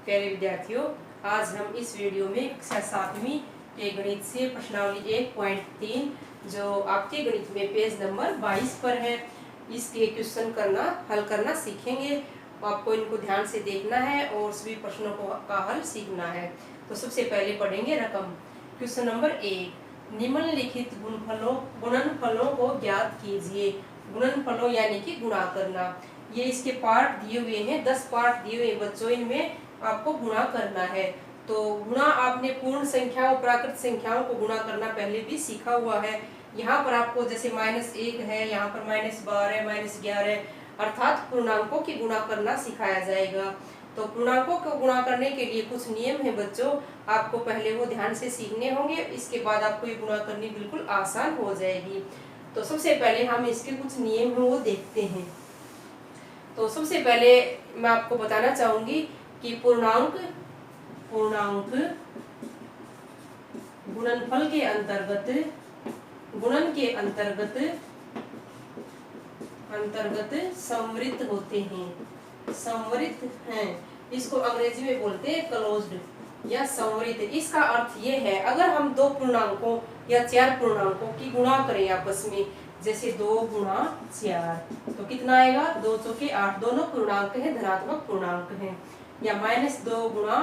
प्यारे विद्यार्थियों, आज हम इस वीडियो में कक्षा 7वीं के गणित से प्रश्नावली 1.3 जो आपके गणित में पेज नंबर 22 पर है, इसके क्वेश्चन हल करना सीखेंगे। आपको इनको ध्यान से देखना है और सभी प्रश्नों का हल सीखना है। तो सबसे पहले पढ़ेंगे रकम। क्वेश्चन नंबर 1, निम्नलिखित गुणनफलों को ज्ञात कीजिए। गुणनफलों यानी कि गुणा करना। ये इसके पार्ट दिए हुए हैं, 10 पार्ट दिए हुए बच्चों, इनमें आपको गुणा करना है। तो गुणा आपने पूर्ण संख्या और प्राकृत संख्याओं को गुणा करना पहले भी सीखा हुआ है। यहाँ पर आपको जैसे -1 है, यहाँ पर -12, -11 अर्थात पूर्णांकों की गुणा करना सिखाया जाएगा। तो पूर्णांकों को गुणा करने के लिए कुछ नियम है बच्चों, आपको पहले वो ध्यान से सीखने होंगे, इसके बाद आपको ये गुणा करनी बिल्कुल आसान हो जाएगी। तो सबसे पहले हम इसके कुछ नियम हैं वो देखते हैं। तो सबसे पहले मैं आपको बताना चाहूंगी कि पूर्णांक गुणनफल के अंतर्गत गुणन के अंतर्गत समृद्ध होते हैं। समृद्ध हैं, इसको अंग्रेजी में बोलते हैं क्लोज्ड या समृद्ध। इसका अर्थ ये है, अगर हम दो पूर्णांकों या चार पूर्णांकों की गुणा करें आपस में, जैसे 2 गुणा 4 तो कितना आएगा, 2 चौके 8, दोनों पूर्णांक है, धनात्मक पूर्णांक है। या -2 गुणा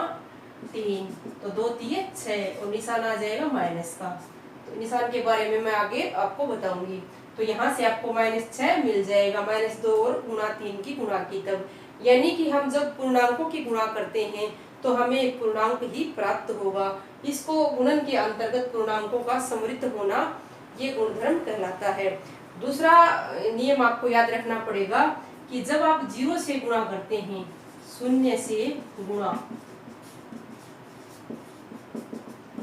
3 तो 2 3 6 और निशान आ जाएगा माइनस का। तो निशान के बारे में मैं आगे आपको बताऊंगी। तो यहाँ से आपको -6 मिल जाएगा, -2 और गुणा 3 की गुणा की तब। यानी कि हम जब पूर्णांकों की गुणा करते हैं तो हमें एक पूर्णांक ही प्राप्त होगा। इसको गुणन के अंतर्गत पूर्णांकों का समृद्ध होना ये गुणधर्म कहलाता है। दूसरा नियम आपको याद रखना पड़ेगा कि जब आप 0 से गुणा करते हैं, 0 से गुणा,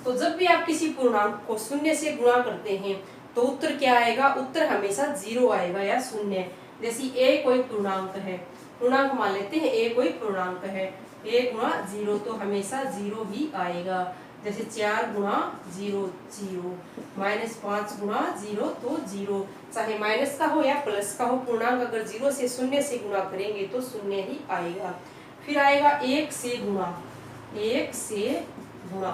तो जब भी आप किसी पूर्णांक को 0 से गुणा करते हैं तो उत्तर क्या आएगा, उत्तर हमेशा 0 आएगा या 0। जैसे a कोई पूर्णांक है, पूर्णांक मान लेते हैं a कोई पूर्णांक है, a गुणा 0 तो हमेशा 0 ही आएगा। जैसे 4 गुणा 0 0, -5 गुणा 0 तो 0, चाहे माइनस का हो या प्लस का हो, पूर्णांक अगर 0 से 0 से गुणा करेंगे तो 0 ही आएगा। फिर आएगा 1 से गुणा, 1 से गुणा।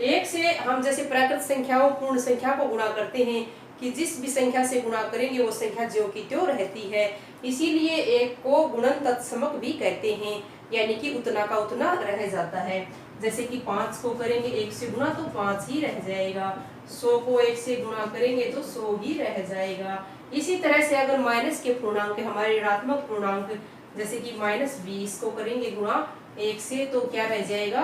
1 से हम जैसे प्राकृत संख्याओं पूर्ण संख्या को गुणा करते हैं कि जिस भी संख्या से गुणा करेंगे वो संख्या ज्यों की त्यों रहती है, इसीलिए 1 को गुणन तत्समक भी कहते हैं, यानी कि उतना का उतना रह जाता है। जैसे कि 5 को करेंगे 1 से गुणा तो 5 ही रह जाएगा, 100 को 1 से गुणा करेंगे तो 100 ही रह जाएगा। इसी तरह से अगर माइनस के पूर्णांक हमारे ऋणात्मक पूर्णांक, जैसे कि -20 को करेंगे गुणा 1 से तो क्या रह जाएगा,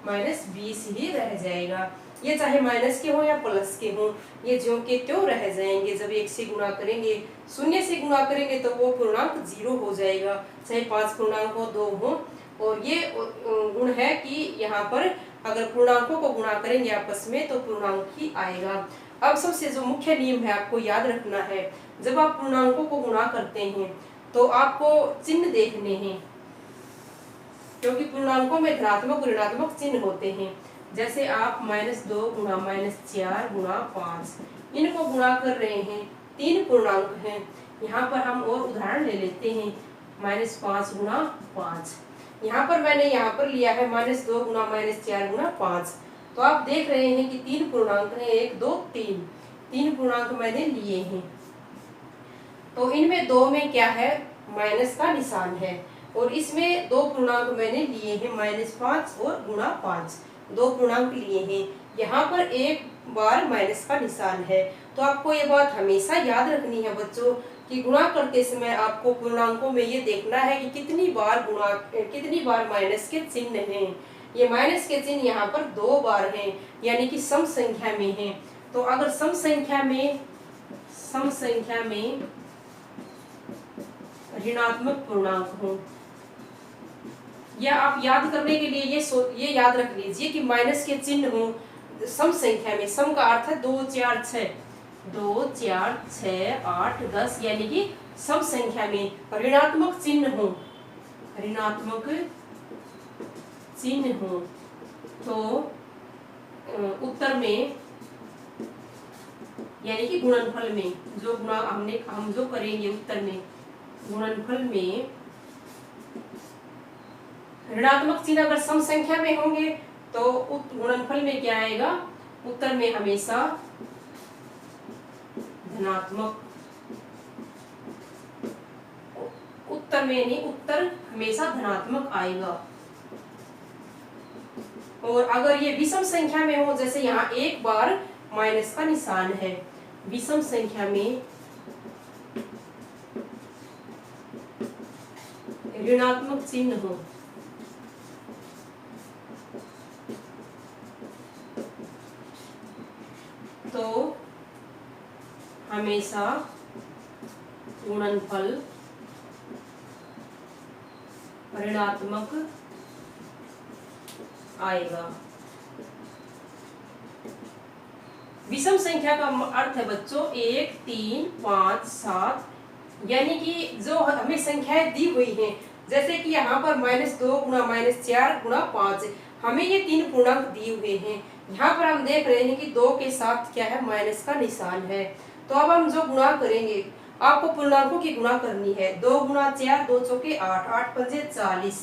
-20 ही रह जाएगा। ये चाहे माइनस के हो या प्लस के हो, ये ज्यों के त्यों रह जाएंगे। जब 1 से गुणा करेंगे, 0 से गुणा करेंगे तो वो पूर्णांक 0 हो जाएगा, चाहे 5 पूर्णांक हो 2 हो। और ये गुण है कि यहाँ पर अगर पूर्णांकों को गुणा करेंगे आपस में तो पूर्णांक ही आएगा। अब सबसे जो मुख्य नियम है आपको याद रखना है, जब आप पूर्णांकों को गुणा करते हैं तो आपको चिन्ह देखने हैं, क्योंकि पूर्णांकों में धनात्मक और ऋणात्मक चिन्ह होते हैं। जैसे आप -2 गुणा -4 गुणा 5 इनको गुणा कर रहे हैं, 3 पूर्णांक हैं। यहाँ पर हम और उदाहरण ले लेते हैं, -5 गुणा 5। यहाँ पर मैंने यहाँ पर लिया है -2 गुणा -4 गुणा 5। तो आप देख रहे हैं कि 3 पूर्णांक हैं, 1 2 3 पूर्णांक मैंने लिए हैं। तो इनमें 2 में क्या है, माइनस का निशान है, और इसमें 2 पूर्णांक मैंने लिए हैं, -5 और गुणा 5, 2 पूर्णांक लिए हैं। यहाँ पर एक बार माइनस का निशान है। तो आपको ये बात हमेशा याद रखनी है बच्चों कि गुणा करते समय आपको पूर्णांकों में ये देखना है कि कितनी बार माइनस के चिन्ह हैं। ये माइनस के चिन्ह यहाँ पर 2 बार हैं, यानी कि सम संख्या में हैं। तो अगर सम संख्या में ऋणात्मक पूर्णांक हो, या आप याद करने के लिए ये याद रख लीजिए कि माइनस के चिन्ह हो सम संख्या में। सम का अर्थ है 2 4 6, 2 4 6 8 10, यानी कि सम संख्या में ऋणात्मक चिन्ह हो, तो उत्तर में यानी कि गुणनफल में जो गुणा हम जो करेंगे उत्तर में, गुणनफल में ऋणात्मक चिन्ह अगर सम संख्या में होंगे तो गुणनफल में क्या आएगा, उत्तर में हमेशा धनात्मक, उत्तर में नहीं, उत्तर हमेशा धनात्मक आएगा। और अगर ये विषम संख्या में हो, जैसे यहाँ एक बार माइनस का निशान है, विषम संख्या में ऋणात्मक चिन्ह हो तो हमेशा गुणनफल ऋणात्मक आएगा। विषम संख्या का अर्थ है बच्चों 1, 3, 5, 7, यानी कि जो हमें संख्याएं दी हुई हैं, जैसे कि यहाँ पर -2 गुणा -4 गुणा 5, हमें ये 3 पूर्णांक दिए हुए हैं। यहाँ पर हम देख रहे हैं कि 2 के साथ क्या है, माइनस का निशान है। तो अब हम जो गुणा करेंगे, आपको पूर्णांकों की गुणा करनी है। 2 गुणा 4, 2 चौके 8, 8 पंजे 40।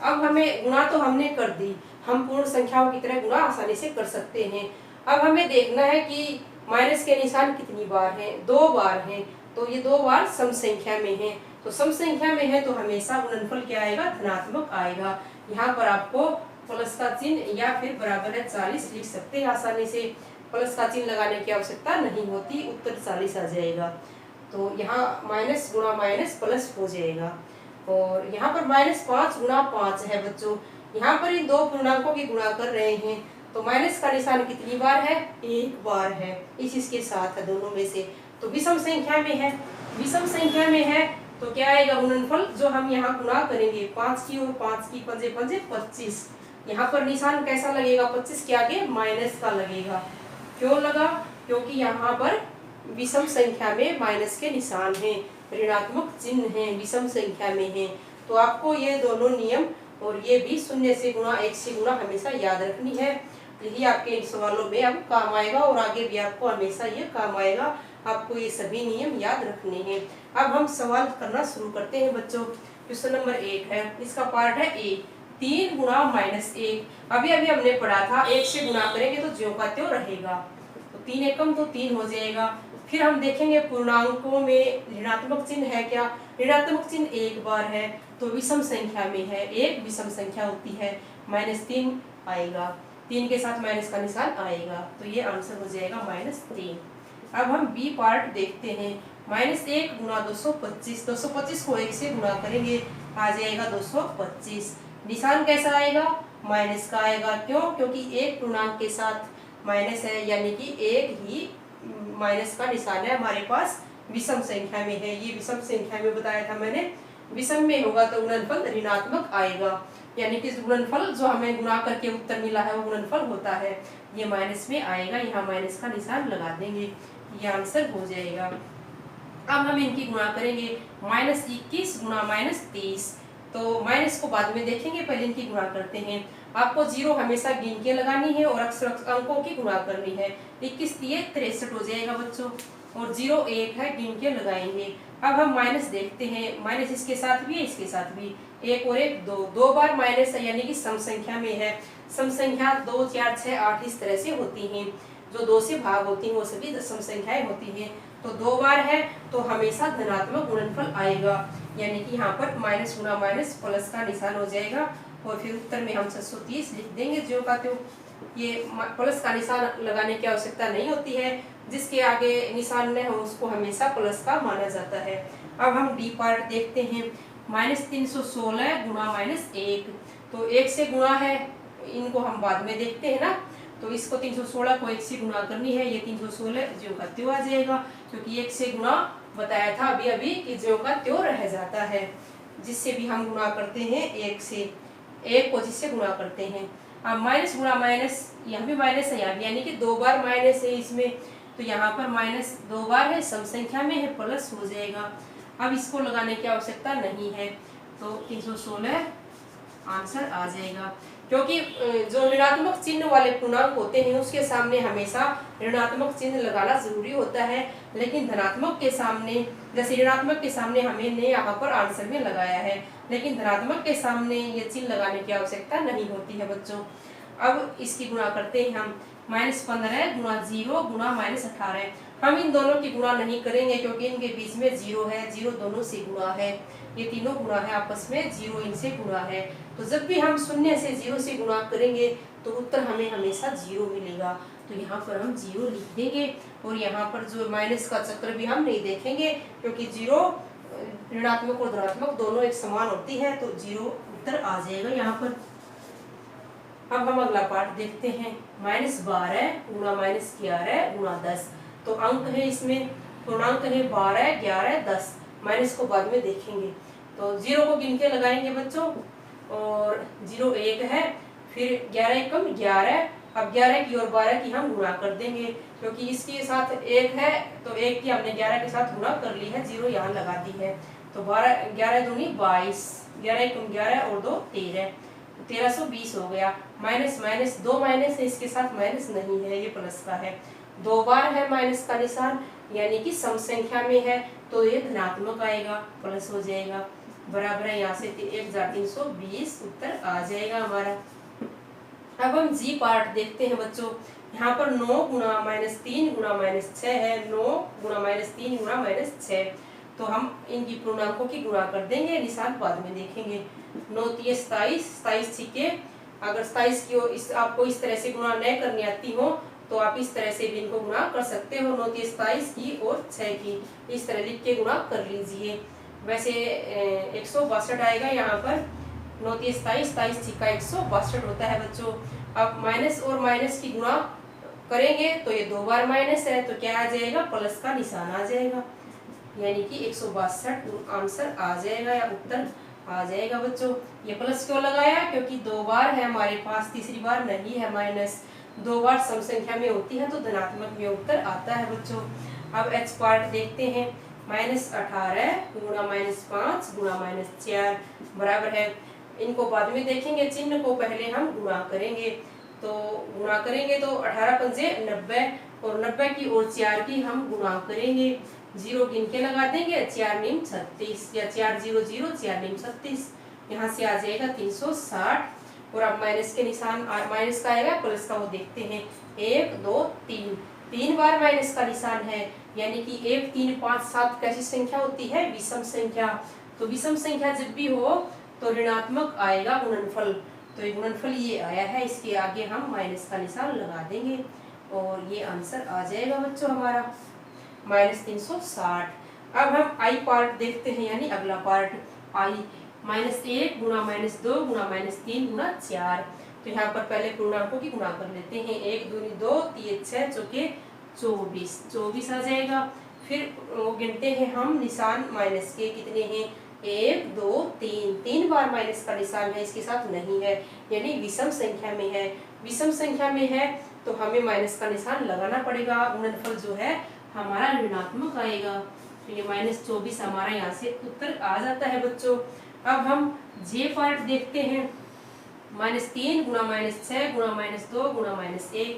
अब हमें गुणा तो हमने कर दी, हम पूर्ण संख्याओं की तरह गुणा आसानी से कर सकते हैं। अब हमें देखना है कि माइनस के निशान कितनी बार हैं, 2 बार हैं, तो ये 2 बार सम संख्या में है। तो सम संख्या में है तो हमेशा गुणनफल क्या आएगा, धनात्मक आएगा। यहाँ पर आपको प्लस का चिन्ह या फिर बराबर है 40 लिख सकते हैं आसानी से, प्लस का चिन्ह लगाने की आवश्यकता नहीं होती, उत्तर 40 आ जाएगा। तो यहाँ माइनस गुणा माइनस प्लस हो जाएगा। और यहाँ पर -5 गुणा 5 है बच्चों, यहाँ पर इन 2 पूर्णांकों की गुणा कर रहे हैं, तो माइनस का निशान कितनी बार है, 1 बार है, इसके साथ है दोनों में से। तो विषम संख्या में है, विषम संख्या में है तो क्या आएगा गुणनफल, जो हम यहाँ गुणा करेंगे 5 की और 5 की, पंजे पंजे 25। यहाँ पर निशान कैसा लगेगा, 25 के आगे माइनस का लगेगा। क्यों लगा, क्योंकि यहाँ पर विषम संख्या में माइनस के निशान हैं, ऋणात्मक चिन्ह हैं, विषम संख्या में हैं। तो आपको ये दोनों नियम और ये भी 0 से गुणा 1 से गुणा हमेशा याद रखनी है। यही आपके इन सवालों में अब काम आएगा और आगे भी आपको हमेशा ये काम आएगा। आपको ये सभी नियम याद रखने हैं। अब हम सवाल करना शुरू करते हैं बच्चों। क्वेश्चन नंबर 1 है, इसका पार्ट है ए, 3 गुणा -1। अभी अभी हमने पढ़ा था 1 से गुणा करेंगे तो ज्यों का त्यों रहेगा, तो 3 एकम तो 3 हो जाएगा। फिर हम देखेंगे पूर्णांकों में ऋणात्मक चिन्ह है क्या, ऋणात्मक चिन्ह 1 बार है, तो विषम संख्या में है, एक विषम संख्या होती है, -3 आएगा, 3 के साथ माइनस का निशान आएगा, तो ये आंसर हो जाएगा -3। अब हम बी पार्ट देखते हैं, -1 गुणा 225, 225 को 1 से गुणा करेंगे, आ जाएगा 225। निशान कैसा आएगा, माइनस का आएगा। क्यों, क्योंकि एक पूर्णांक के साथ माइनस है, यानी कि एक ही माइनस का निशान है हमारे पास, विषम संख्या में है। ये विषम संख्या में बताया था मैंने, विषम में होगा तो गुणनफल ऋणात्मक आएगा, यानी कि गुणनफल जो हमें गुणा करके उत्तर मिला है वो गुणनफल होता है, ये माइनस में आएगा, यहाँ माइनस का निशान लगा देंगे, ये आंसर हो जाएगा। अब हम इनकी गुणा करेंगे, -21 गुणा -30, तो माइनस को बाद में देखेंगे, पहले इनकी गुणा करते हैं। आपको 0 हमेशा गिन के लगानी है और अक्षर अंकों की गुणा करनी है। 21 × 63 हो जाएगा बच्चों, और 0 1 है, गिन के लगाएंगे। अब हम माइनस देखते हैं, माइनस इसके साथ भी है, इसके साथ भी, 1 और 1 2, 2 बार माइनस है, यानी कि सम संख्या में है। सम संख्या 2 4 6 8 इस तरह से होती हैं, जो 2 से भाग होती हैं वो सभी सम संख्याएं होती हैं। तो 2 बार है तो हमेशा धनात्मक गुणनफल आएगा, यानी कि यहाँ पर माइनस गुणा माइनस प्लस का निशान हो जाएगा, और फिर उत्तर में हम 630 लिख देंगे ज्यों का त्यों। ये प्लस का निशान लगाने की आवश्यकता नहीं होती है, जिसके आगे निशान न हो उसको हमेशा प्लस का माना जाता है। अब हम डी पार्ट देखते हैं, -316 गुणा -1, तो 1 से गुणा है, इनको हम बाद में देखते हैं ना, तो इसको 316 को 1 से गुणा करनी है, ये 316 ज्यों का त्यों आ जाएगा, क्योंकि 1 से गुणा बताया था अभी अभी कि ज्यों का त्यों रह जाता है, जिससे भी हम गुणा करते हैं 1 से, 1 को जिससे गुणा करते हैं। अब माइनस गुणा माइनस, यहाँ भी माइनस है, यहाँ भी, यानी कि 2 बार माइनस है इसमें, तो यहाँ पर माइनस 2 बार है, सम संख्या में है, प्लस हो जाएगा। अब इसको लगाने की आवश्यकता नहीं है, तो 316 आंसर आ जाएगा। क्योंकि जो ऋणात्मक चिन्ह वाले पूर्णांक होते हैं उसके सामने हमेशा ऋणात्मक चिन्ह लगाना जरूरी होता है, लेकिन धनात्मक के सामने, जैसे ऋणात्मक के सामने हमने यहाँ पर आंसर में लगाया है, लेकिन धनात्मक के सामने ये चिन्ह लगाने की आवश्यकता नहीं होती है बच्चों। अब इसकी गुणा करते हैं हम, -15 गुणा 0 गुणा -18। हम इन दोनों की गुणा नहीं करेंगे क्योंकि इनके बीच में 0 है, 0 दोनों से गुणा है, ये तीनों गुणा है आपस में, 0 इनसे गुणा है। तो जब भी हम 0 से 0 से गुणा करेंगे तो उत्तर हमें हमेशा 0 मिलेगा। तो यहाँ पर हम 0 लिख देंगे और यहाँ पर जो माइनस का चक्र भी हम नहीं देखेंगे क्योंकि 0 ऋणात्मक और धनात्मक दोनों एक समान होती है, तो 0 उत्तर आ जाएगा यहाँ पर। अब हम अगला पार्ट देखते हैं, -12 गुणा -11 गुणा 10। तो अंक है इसमें, पूर्णांक है 12, 11, 10, माइनस को बाद में देखेंगे। तो 0 को गिन के लगाएंगे बच्चों, और 0 1 है, फिर 11 एकम 11, अब 11 की और 12 की हम गुणा कर देंगे क्योंकि इसके साथ 1 है तो 1 की हमने 11 के साथ गुणा कर ली है, 0 यहाँ लगा दी है। तो 12 11 दूनी 22, 11 एकम 11 और 2 13, 1320 हो गया। माइनस माइनस 2 माइनस है, इसके साथ माइनस नहीं है, ये प्लस का है। 2 बार है माइनस का निशान, यानी कि सम संख्या में है तो ये धनात्मक आएगा, प्लस हो जाएगा, बराबर है यहाँ से 1320 उत्तर आ जाएगा हमारा। अब हम जी पार्ट देखते हैं बच्चों, यहाँ पर 9 गुणा -3 गुणा -6 है, 9 गुणा -3 गुणा -6। तो हम इनकी पूर्णांकों की गुणा कर देंगे, निशान बाद में देखेंगे। 9 3 27, 27 छिके, अगर 27 की आपको इस तरह से गुणा न करनी आती हो तो आप इस तरह से भी इनको गुणा कर सकते हो, 9 3 27 की और 6 की, इस तरह लिख के गुणा कर लीजिए। वैसे 162 आएगा यहाँ पर, 9 3 27, 27 छिका 162 होता है बच्चों। अब माइनस और माइनस की गुणा करेंगे तो ये 2 बार माइनस है, तो क्या आ जाएगा, प्लस का निशान आ जाएगा, यानी कि 162 आंसर आ जाएगा या उत्तर आ जाएगा बच्चों। ये प्लस क्यों लगाया, क्योंकि 2 बार है हमारे पास, तीसरी बार नहीं है माइनस, 2 बार सम संख्या में होती है तो धनात्मक में उत्तर आता है बच्चों। अब एच पार्ट देखते हैं, -18 गुणा -5 गुणा -4 बराबर है, इनको बाद में देखेंगे, चिन्ह को पहले हम गुणा करेंगे। तो गुणा करेंगे तो 18 पंजे 90 और 90 की और 4 की हम गुणा करेंगे, 0 गिन के लगा देंगे, 4 नीम 36 या 4 0 0 4 नीम 36, यहाँ से आ जाएगा 360। और अब माइनस के निशान, माइनस का आएगा, प्लस का वो देखते हैं, 1 2 3, 3 बार माइनस का निशान है, यानी कि 1 3 5 7 कैसी संख्या होती है, विषम संख्या। तो विषम संख्या जब भी हो तो ऋणात्मक आएगा गुणनफल, तो ये गुणनफल ये आया है, इसके आगे हम माइनस का निशान लगा देंगे और ये आंसर आ जाएगा बच्चों हमारा -360। अब हम आई पार्ट देखते हैं, यानी अगला पार्ट आई, -1 गुणा -2 गुणा -3 गुणा 4। तो यहाँ पर पहले पूर्णांकों की गुणा कर लेते हैं, 1 दूनी 2 3 6 चौके 24, 24 आ जाएगा। फिर वो गिनते हैं हम निशान माइनस के, कितने हैं, 1 2 3, 3 बार माइनस का निशान है, इसके साथ नहीं है, यानी विषम संख्या में है। विषम संख्या में है तो हमें माइनस का निशान लगाना पड़ेगा, गुणनफल जो है हमारा ऋणात्मक आएगा, तो ये -24 हमारा यहाँ से उत्तर आ जाता है बच्चों। अब हम जे पार्ट देखते हैं, -3 गुणा -6 गुणा -2 गुणा -1।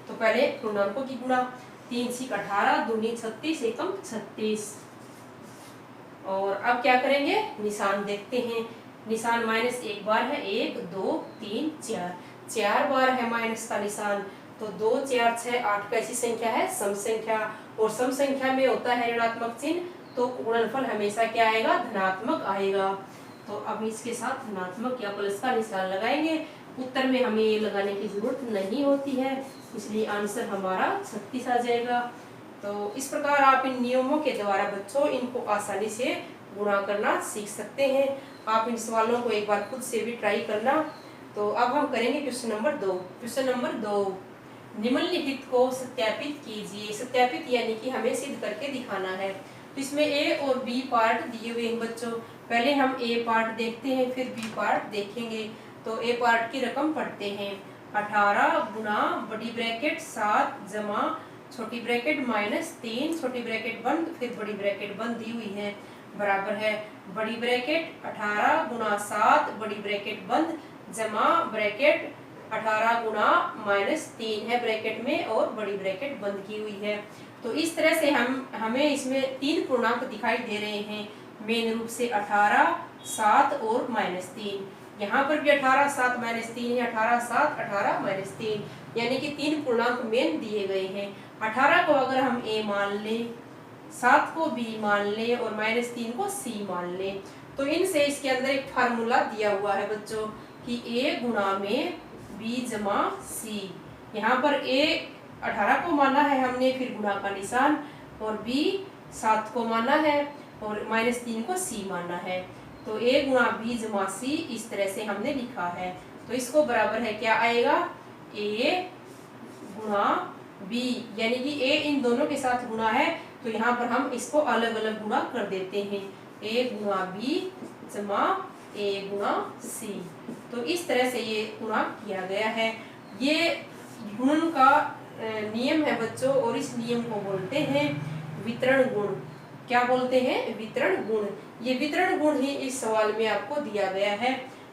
तो पहले पूर्णांकों की गुणा, 3 6 18 दूनी 36 एकम 36। और अब क्या करेंगे, निशान देखते हैं, निशान माइनस 1 बार है, 1 2 3 4, 4 बार है माइनस का निशान। तो 2 4 6 8 कैसी संख्या है, सम संख्या, और सम संख्या में होता है ऋणात्मक चिन्ह, तो गुणनफल हमेशा क्या आएगा, धनात्मक आएगा। तो अब इसके साथ धनात्मक या प्लस का निशान लगाएंगे, उत्तर में हमें ये लगाने की जरूरत नहीं होती है, इसलिए आंसर हमारा 36 आ जाएगा। तो इस प्रकार आप इन नियमों के द्वारा बच्चों इनको आसानी से गुणा करना सीख सकते हैं। आप इन सवालों को एक बार खुद से भी ट्राई करना। तो अब हम करेंगे क्वेश्चन नंबर 2। क्वेश्चन नंबर 2, निम्नलिखित को सत्यापित कीजिए। सत्यापित यानी कि हमें सिद्ध करके दिखाना है। तो इसमें ए और बी पार्ट दिए हुए हैं बच्चों, पहले हम ए पार्ट देखते हैं फिर बी पार्ट देखेंगे। तो ए पार्ट की रकम पढ़ते हैं, 18 गुना बड़ी ब्रैकेट 7 जमा छोटी ब्रैकेट -3 छोटी ब्रैकेट बंद फिर बड़ी ब्रैकेट बंद दी हुई है, बराबर है बड़ी ब्रैकेट 18 गुणा 7 बड़ी ब्रैकेट बंद जमा ब्रैकेट 18 गुणा -3 है ब्रैकेट में और बड़ी ब्रैकेट बंद की हुई है। तो इस तरह से हमें इसमें 3 पूर्णांक दिखाई दे रहे हैं मेन रूप से 18, 7 और -3। यहाँ पर भी 18, 7, -3 है, 18, 7, 18, -3, यानी कि 3 पूर्णांक मेन दिए गए हैं। 18 को अगर हम a मान लें, 7 को b मान लें और -3 को c मान लें, तो इनसे इसके अंदर एक फार्मूला दिया हुआ है बच्चों कि a गुणा में b जमा c। यहाँ पर a 18 को माना है हमने, फिर गुणा का निशान, और b 7 को माना है और -3 को c माना है। तो a गुणा b जमा c इस तरह से हमने लिखा है। तो इसको बराबर है क्या आएगा, a गुणा b, यानी कि a इन दोनों के साथ गुणा है तो यहाँ पर हम इसको अलग अलग गुणा कर देते हैं, a गुणा b जमा a गुणा c। तो इस तरह से ये गुणा किया गया है। ये गुणन का नियम है बच्चों, और इस नियम को बोलते हैं वितरण गुण। क्या बोलते हैं, वितरण गुण। ये वितरण गुण ही इस सवाल में आपको दिया गया है,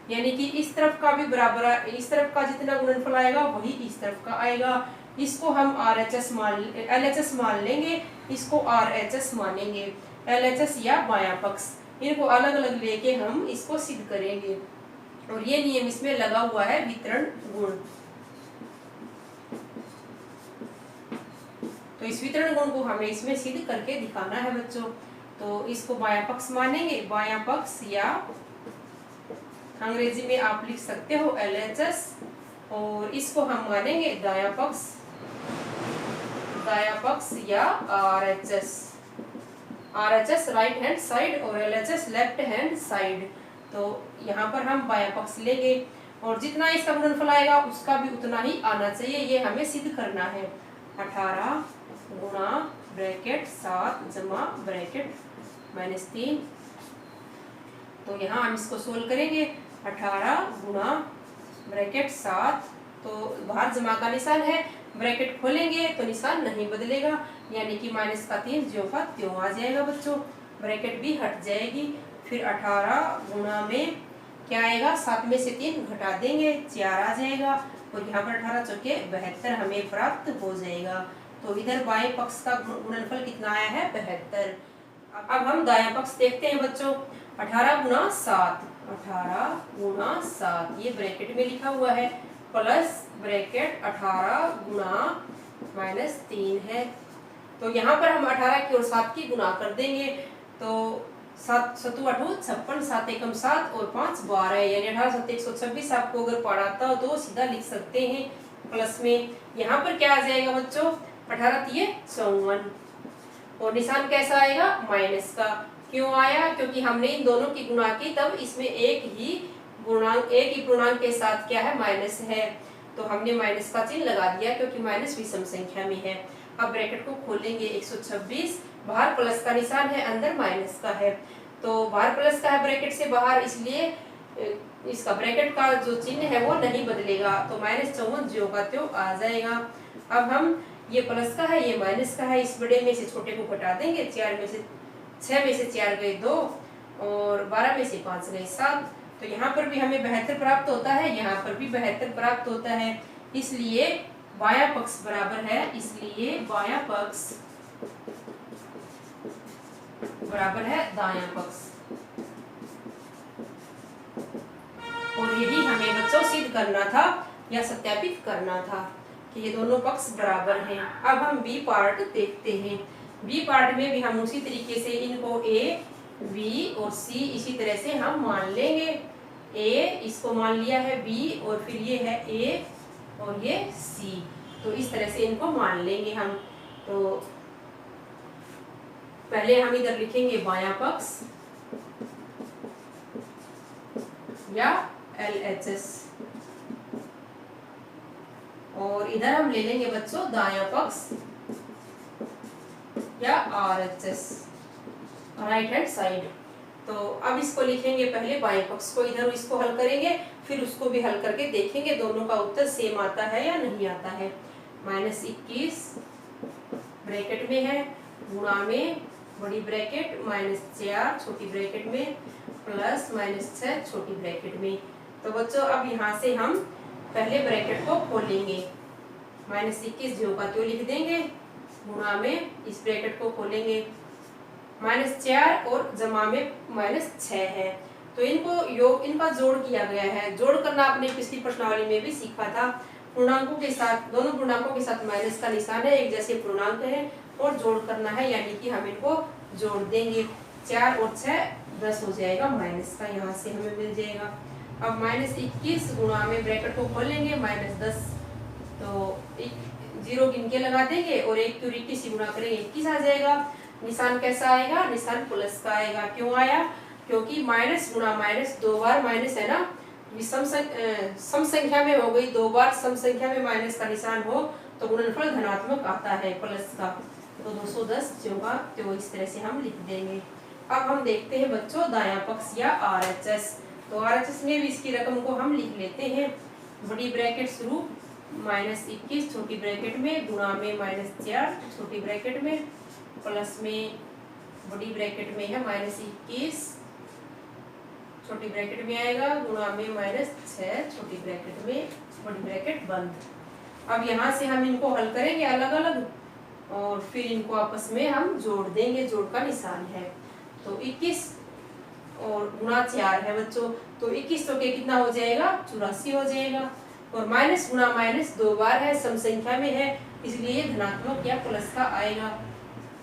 यानी कि इस तरफ का भी बराबर, इस तरफ का जितना गुणनफल आएगा वही इस तरफ का आएगा। इसको हम LHS मान लेंगे, इसको RHS मानेंगे। LHS या बायां पक्ष, इनको अलग अलग लेके हम इसको सिद्ध करेंगे, और ये नियम इसमें लगा हुआ है वितरण गुण। तो इस वितरण गुण को हमें इसमें सिद्ध करके दिखाना है बच्चों। तो इसको बायां पक्ष मानेंगे, बायां पक्ष या अंग्रेजी में आप लिख सकते हो LHS, और इसको हम मानेंगे दायां पक्ष या RHS राइट हैंड साइड और LHS लेफ्ट हैंड साइड। तो यहाँ पर हम बायां पक्ष लेंगे, और जितना इसका गुणनफल आएगा उसका भी उतना ही आना चाहिए, ये हमें सिद्ध करना है। 18 गुणा ब्रैकेट 7 जमा ब्रैकेट -3। तो यहाँ हम इसको सोल्व करेंगे। 18 गुणा ब्रैकेट 7, तो बाहर जमा का निशान है, ब्रैकेट खोलेंगे तो निशान नहीं बदलेगा, यानी कि -3 ज्यों का त्यों आ जाएगा बच्चों, ब्रैकेट भी हट जाएगी। फिर 18 गुणा में क्या आएगा, 7 में से 3 घटा देंगे, 4 आ जाएगा, और यहाँ पर 18 चौके 72 हमें प्राप्त हो जाएगा। तो इधर बाएं पक्ष का गुणनफल कितना आया है, 72। अब हम दायां पक्ष देखते हैं बच्चों। 18 गुणा 7, 18 गुणा 7 ये ब्रैकेट में लिखा हुआ है, प्लस ब्रैकेट 18 गुणा -3 है। तो यहाँ पर हम 18 की और 7 की गुणा कर देंगे, तो 7 7 8 56, 7 एकम 7 और 5 12, यानी 18 7 126। आपको अगर पढ़ाता हो तो सीधा लिख सकते हैं प्लस में। यहाँ पर क्या आ जाएगा बच्चों, 18 3 54, और निशान कैसा आएगा, माइनस का। क्यों आया, क्योंकि हमने इन दोनों की गुणा की, तब इसमें एक ही पूर्णांक के साथ क्या है, माइनस है, तो हमने माइनस का चिन्ह लगा दिया, क्योंकि माइनस विषम संख्या में है। अब ब्रैकेट को खोलेंगे, 126, बाहर प्लस का निशान है, अंदर माइनस का है, तो बाहर प्लस का है ब्रैकेट से बाहर, इसलिए इसका ब्रैकेट का जो चिन्ह है वो नहीं बदलेगा, तो -54 ज्यों का त्यों आ जाएगा। अब हम ये प्लस का है, ये माइनस का है, इस बड़े में से छोटे को घटा देंगे, 6 में से 4 गए 2, और 12 में से 5 गए 7, तो यहाँ पर भी हमें 72 प्राप्त होता है, यहाँ पर भी 72 प्राप्त होता है, इसलिए बायां पक्ष बराबर है, इसलिए बायां पक्ष बराबर है दायां पक्ष। और यही हमें बच्चों सिद्ध करना था या सत्यापित करना था कि ये दोनों पक्ष बराबर हैं। अब हम बी पार्ट देखते हैं। बी पार्ट में भी हम उसी तरीके से इनको ए, बी और सी इसी तरह से हम मान लेंगे। ए इसको मान लिया है बी, और फिर ये है ए और ये सी, तो इस तरह से इनको मान लेंगे हम। तो पहले हम इधर लिखेंगे बायां पक्ष या LHS, और इधर हम ले लेंगे बच्चों दायां पक्ष या RHS राइट हैंड साइड। तो अब इसको लिखेंगे पहले बाएं पक्ष को, इधर इसको हल करेंगे, फिर उसको भी हल करके देखेंगे दोनों का उत्तर सेम आता है या नहीं आता है। -21 ब्रैकेट में है, गुणा में बड़ी ब्रैकेट -4 छोटी ब्रैकेट में प्लस -6 छोटी ब्रैकेट में। तो बच्चों अब यहाँ से हम पहले ब्रैकेट को खोलेंगे, -21 ज्यों का त्यों लिख देंगे, गुणा में इस ब्रैकेट को खोलेंगे, -4 और जमा में -6 है। तो इनको योग इनका जोड़ किया गया है। जोड़ करना आपने पिछली प्रश्नावली में भी सीखा था। पूर्णांकों के साथ, दोनों पूर्णांकों के साथ माइनस का निशान है, एक जैसे पूर्णांक है और जोड़ करना है, यानी कि हम इनको जोड़ देंगे। 4 और 6 10 हो जाएगा माइनस का, यहाँ से हमें मिल जाएगा। अब -21 गुणा में ब्रैकेट को खोलेंगे -10, तो 0 गिन के लगा देंगे और 1 की 21 गुणा करेंगे 21 आ जाएगा। निशान कैसा आएगा? निशान प्लस का आएगा। क्यों आया? क्योंकि माइनस गुणा माइनस, 2 बार माइनस है ना, सम संख्या में हो गई, 2 बार सम संख्या में माइनस का निशान हो तो गुणनफल धनात्मक आता है प्लस का। तो 210 ज्यों का त्यों इस तरह से हम लिख देंगे। अब हम देखते हैं बच्चों दायां पक्ष या RHS। तो RHS में भी इसकी रकम को हम लिख लेते हैं। बड़ी ब्रैकेट शुरू -21 छोटी ब्रैकेट में गुणा में -4 छोटी ब्रैकेट में प्लस में बड़ी ब्रैकेट में है -21 छोटी ब्रैकेट में आएगा गुणा में -6 छोटी ब्रैकेट में बड़ी ब्रैकेट बंद। अब यहाँ से हम इनको हल करेंगे अलग अलग और फिर इनको आपस में हम जोड़ देंगे, जोड़ का निशान है। तो 21 और गुणा 4 है बच्चों, तो 21 तो के कितना हो जाएगा? 84 हो जाएगा। और माइनस गुणा माइनस 2 बार है, सम संख्या में है, इसलिए धनात्मक या प्लस का आएगा।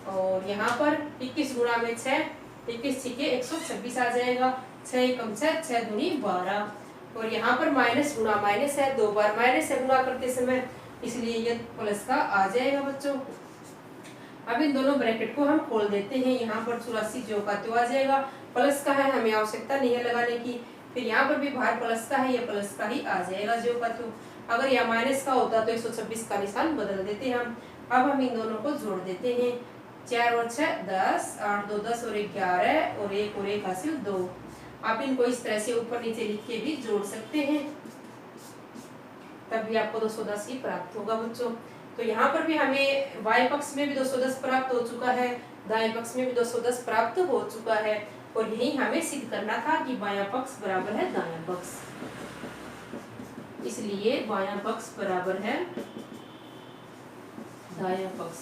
और यहाँ पर 21 गुणा में 6, 21 6 126 आ जाएगा। 6 कम 6 6 दूनी 12। और यहाँ पर माइनस गुणा माइनस है, 2 बार माइनस है गुणा करते समय, इसलिए ये प्लस का आ जाएगा बच्चों। अब इन दोनों ब्रैकेट को हम खोल देते हैं। यहाँ पर 84 ज्यों का त्यों आ जाएगा। प्लस का है, हमें आवश्यकता नहीं है लगाने की। फिर यहाँ पर भी बाहर प्लस का है, ये प्लस का ही आ जाएगा ज्यों का त्यों। अगर यह माइनस का होता तो 126 का निशान बदल देते हम। अब हम इन दोनों को जोड़ देते हैं। 4 और 6 10, 8 2 10 और 11 और 1 और 1 हासिल 2। आप इनको इस तरह से ऊपर नीचे लिख के भी जोड़ सकते हैं, तब भी आपको 210 ही प्राप्त होगा बच्चों। तो यहाँ पर भी हमें बाएं पक्ष में भी 210 प्राप्त हो चुका है, दाएं पक्ष में भी 210 प्राप्त हो चुका है। और यही हमें सिद्ध करना था कि बायां पक्ष बराबर है दायां पक्ष, इसलिए बायां पक्ष बराबर है दायां पक्ष।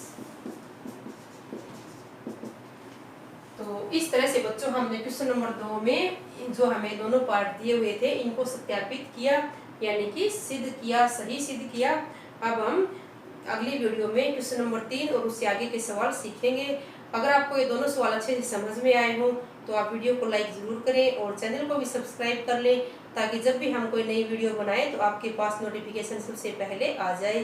तो इस तरह से बच्चों हमने क्वेश्चन नंबर 2 में जो हमें दोनों पार्ट दिए हुए थे इनको सत्यापित किया, यानी कि सिद्ध किया, सही सिद्ध किया। अब हम अगली वीडियो में क्वेश्चन नंबर 3 और उससे आगे के सवाल सीखेंगे। अगर आपको ये दोनों सवाल अच्छे से समझ में आए हों तो आप वीडियो को लाइक जरूर करें और चैनल को भी सब्सक्राइब कर लें, ताकि जब भी हम कोई नई वीडियो बनाएं तो आपके पास नोटिफिकेशन सबसे पहले आ जाए।